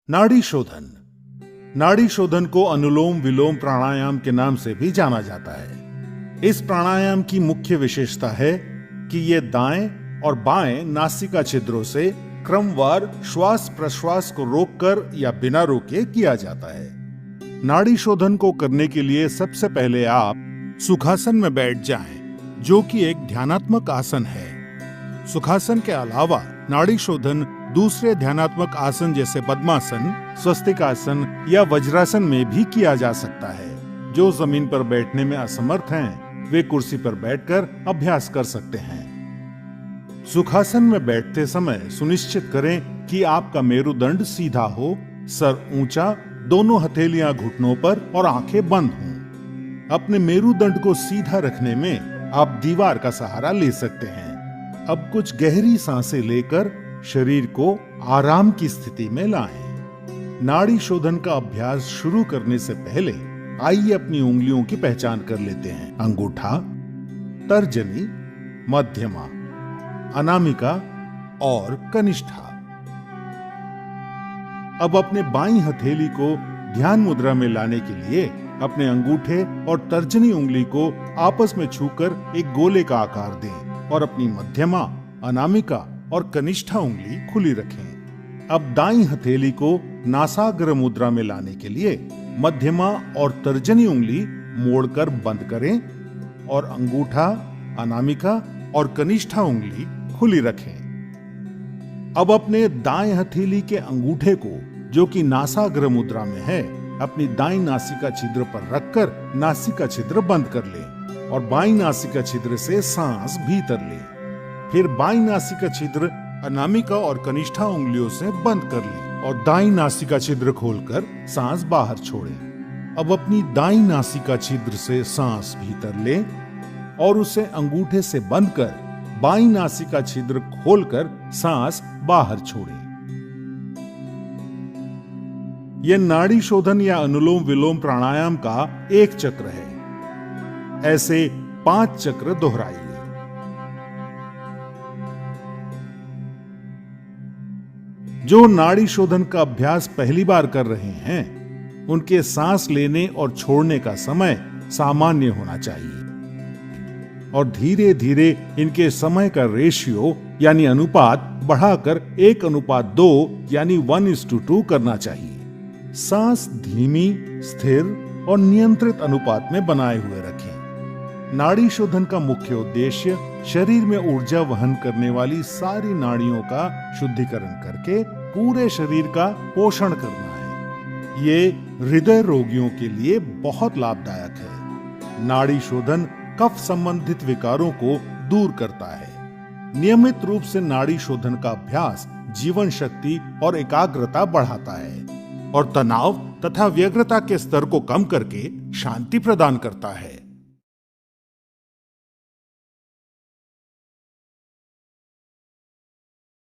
नाड़ी शोधन। नाड़ी शोधन को अनुलोम विलोम प्राणायाम के नाम से भी जाना जाता है। इस प्राणायाम की मुख्य विशेषता है कि ये दाएं और बाएं नासिका छिद्रों से क्रमवार श्वास प्रश्वास को रोककर या बिना रोके किया जाता है। नाड़ी शोधन को करने के लिए सबसे पहले आप सुखासन में बैठ जाएं, जो कि एक ध्यानात्मक आसन है। सुखासन के अलावा नाड़ी शोधन दूसरे ध्यानात्मक आसन जैसे पद्मासन, स्वस्तिकासन या वज्रासन में भी किया जा सकता है। जो जमीन पर बैठने में असमर्थ हैं, वे कुर्सी पर बैठकर अभ्यास कर सकते हैं। सुखासन में बैठते समय सुनिश्चित करें कि आपका मेरुदंड सीधा हो, सर ऊंचा, दोनों हथेलियां घुटनों पर और आंखें बंद हों। अपने मेरुदंड को सीधा रखने में आप दीवार का सहारा ले सकते हैं। अब कुछ गहरी सांसें लेकर शरीर को आराम की स्थिति में लाएं। नाड़ी शोधन का अभ्यास शुरू करने से पहले आइए अपनी उंगलियों की पहचान कर लेते हैं। अंगूठा, तर्जनी, मध्यमा, अनामिका और कनिष्ठा। अब अपने बाईं हथेली को ध्यान मुद्रा में लाने के लिए अपने अंगूठे और तर्जनी उंगली को आपस में छूकर एक गोले का आकार दें और अपनी मध्यमा, अनामिका और कनिष्ठा उंगली खुली रखें। अब दाईं हथेली को नासाग्र मुद्रा में लाने के लिए मध्यमा और तर्जनी उंगली मोड़कर बंद करें और अंगूठा, अनामिका और कनिष्ठा उंगली खुली रखें। अब अपने दाएं हथेली के अंगूठे को, जो कि नासाग्र मुद्रा में है, अपनी दाईं नासिका छिद्र पर रखकर नासिका छिद्र बंद कर लें और बाईं नासिका छिद्र से सांस भीतर लें। फिर बाईं नासिका छिद्र अनामिका और कनिष्ठा उंगलियों से बंद कर लें और दाईं नासिका छिद्र खोलकर सांस बाहर छोड़ें। अब अपनी दाईं नासिका छिद्र से सांस भीतर लें और उसे अंगूठे से बंद कर बाईं नासिका छिद्र खोलकर सांस बाहर छोड़ें। यह नाड़ी शोधन या अनुलोम विलोम प्राणायाम का एक चक्र है। ऐसे 5 चक्र दोहराइए। जो नाड़ी शोधन का अभ्यास पहली बार कर रहे हैं, उनके सांस लेने और छोड़ने का समय सामान्य होना चाहिए और धीरे धीरे इनके समय का रेशियो यानी अनुपात बढ़ाकर 1:2 यानी 1:2 करना चाहिए। सांस धीमी, स्थिर और नियंत्रित अनुपात में बनाए हुए रखें। नाड़ी शोधन का मुख्य उद्देश्य शरीर में ऊर्जा वहन करने वाली सारी नाड़ियों का शुद्धिकरण करके पूरे शरीर का पोषण करना है। ये हृदय रोगियों के लिए बहुत लाभदायक है। नाड़ी शोधन कफ संबंधित विकारों को दूर करता है। नियमित रूप से नाड़ी शोधन का अभ्यास जीवन शक्ति और एकाग्रता बढ़ाता है और तनाव तथा व्यग्रता के स्तर को कम करके शांति प्रदान करता है।